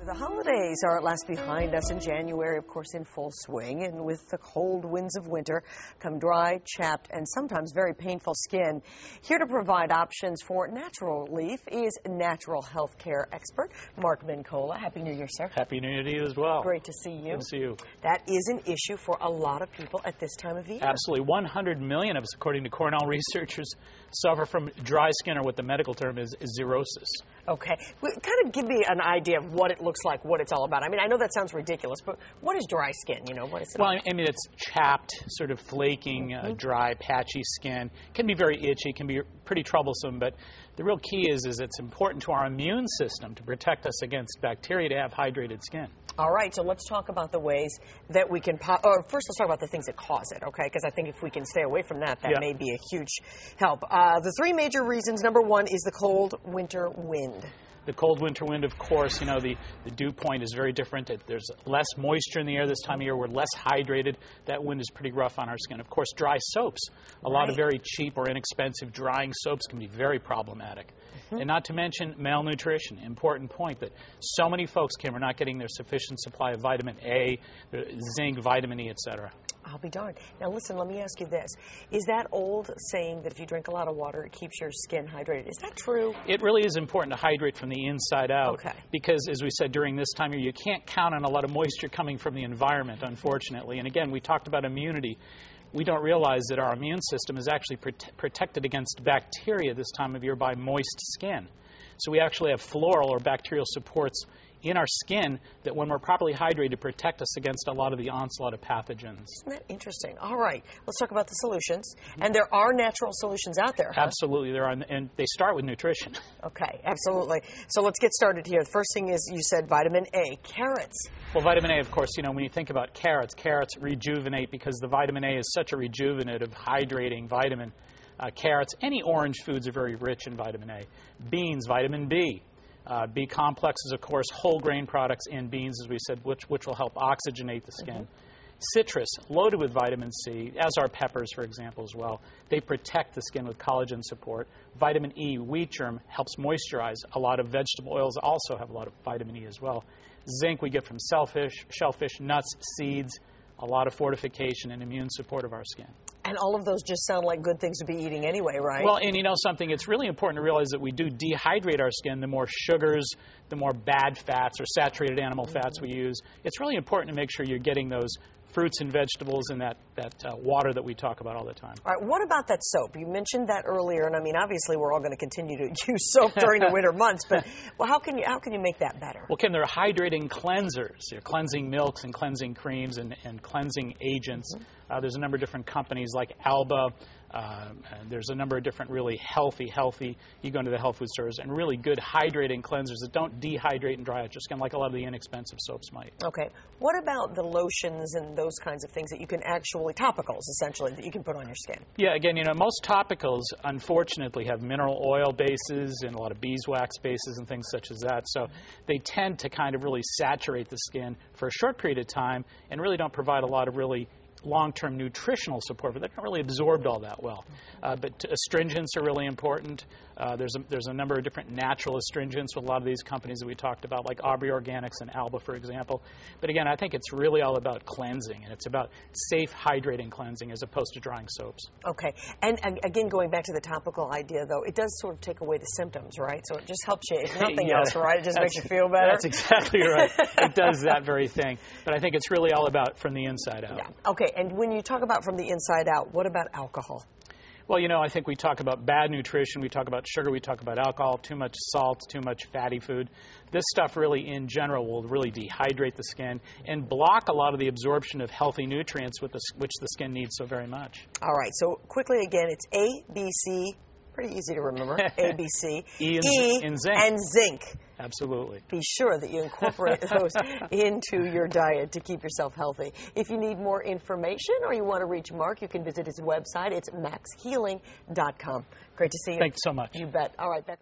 The holidays are at last behind us, in January, of course, in full swing. And with the cold winds of winter come dry, chapped, and sometimes very painful skin. Here to provide options for natural relief is natural health care expert Mark Mincolla. Happy New Year, sir. Happy New Year to you as well. Great to see you. Good to see you. That is an issue for a lot of people at this time of year. Absolutely. 100 million of us, according to Cornell researchers, suffer from dry skin, or what the medical term is xerosis. Okay. Kind of give me an idea of what it looks like, what it's all about. I mean, I know that sounds ridiculous, but what is dry skin? You know, what is it? Well, I mean, it's chapped, sort of flaking, dry, patchy skin. It can be very itchy, can be pretty troublesome, but the real key is it's important to our immune system to protect us against bacteria to have hydrated skin. All right, so let's talk about the ways that we can, first let's talk about the things that cause it, okay? Because I think if we can stay away from that, that may be a huge help. The three major reasons, number one is the cold winter wind. The cold winter wind, of course, you know, the dew point is very different. There's less moisture in the air this time of year. We're less hydrated. That wind is pretty rough on our skin. Of course, dry soaps. A lot of very cheap or inexpensive drying soaps can be very problematic. And not to mention malnutrition. Important point that so many folks are not getting their sufficient supply of vitamin A, zinc, vitamin E, etc. I'll be darned. Now listen, let me ask you this. Is that old saying that if you drink a lot of water, it keeps your skin hydrated? Is that true? It really is important to hydrate from the inside out. Okay. Because, as we said, during this time of year, you can't count on a lot of moisture coming from the environment, unfortunately. And again, we talked about immunity. We don't realize that our immune system is actually protected against bacteria this time of year by moist skin. So we actually have floral or bacterial supports in our skin that, when we're properly hydrated, protect us against a lot of the onslaught of pathogens. Isn't that interesting? All right, let's talk about the solutions. And there are natural solutions out there, huh? Absolutely, there are, and they start with nutrition. Okay, absolutely. So let's get started here. The first thing is, you said vitamin A, carrots. Well, vitamin A, of course, you know, when you think about carrots rejuvenate because the vitamin A is such a rejuvenative, hydrating vitamin. Carrots, any orange foods are very rich in vitamin A. Beans, vitamin B. B complexes, of course, whole grain products in beans, as we said, which will help oxygenate the skin. Citrus, loaded with vitamin C, as are peppers, for example, as well. They protect the skin with collagen support. Vitamin E, wheat germ, helps moisturize. A lot of vegetable oils also have a lot of vitamin E as well. Zinc we get from shellfish, nuts, seeds, a lot of fortification and immune support of our skin. And all of those just sound like good things to be eating anyway, right? Well, and you know something, it's really important to realize that we do dehydrate our skin. The more sugars, the more bad fats or saturated animal fats we use. It's really important to make sure you're getting those fruits and vegetables and that water that we talk about all the time. All right, what about that soap? You mentioned that earlier, and I mean, obviously we're all going to continue to use soap during the winter months, but well, how can you make that better? Well, Kim, there are hydrating cleansers. They're cleansing milks and cleansing creams and cleansing agents. There's a number of different companies like Alba. There's a number of different really healthy, you go into the health food stores, and really good hydrating cleansers that don't dehydrate and dry out your skin like a lot of the inexpensive soaps might. Okay. What about the lotions and those kinds of things that you can actually, topicals essentially, that you can put on your skin? Yeah, again, you know, most topicals, unfortunately, have mineral oil bases and a lot of beeswax bases and things such as that. So they tend to kind of really saturate the skin for a short period of time and really don't provide a lot of really long-term nutritional support, but they're not really absorbed all that well. But astringents are really important. There's a number of different natural astringents with a lot of these companies that we talked about, like Aubrey Organics and Alba, for example. But again, I think it's really all about cleansing, and it's about safe, hydrating cleansing as opposed to drying soaps. Okay. And again, going back to the topical idea, though, it does sort of take away the symptoms, right? So it just helps you, if nothing else, right? It just makes you feel better. That's exactly right. It does that very thing. But I think it's really all about from the inside out. Yeah. Okay. And when you talk about from the inside out, what about alcohol? Well, you know, I think we talk about bad nutrition, we talk about sugar, we talk about alcohol, too much salt, too much fatty food. This stuff really, in general, will really dehydrate the skin and block a lot of the absorption of healthy nutrients which the skin needs so very much. All right, so quickly again, it's A, B, C, pretty easy to remember, A, B, C, E and zinc. And zinc. Absolutely. Be sure that you incorporate those into your diet to keep yourself healthy. If you need more information or you want to reach Mark, you can visit his website. It's maxhealing.com. Great to see you. Thanks so much. You bet. All right, back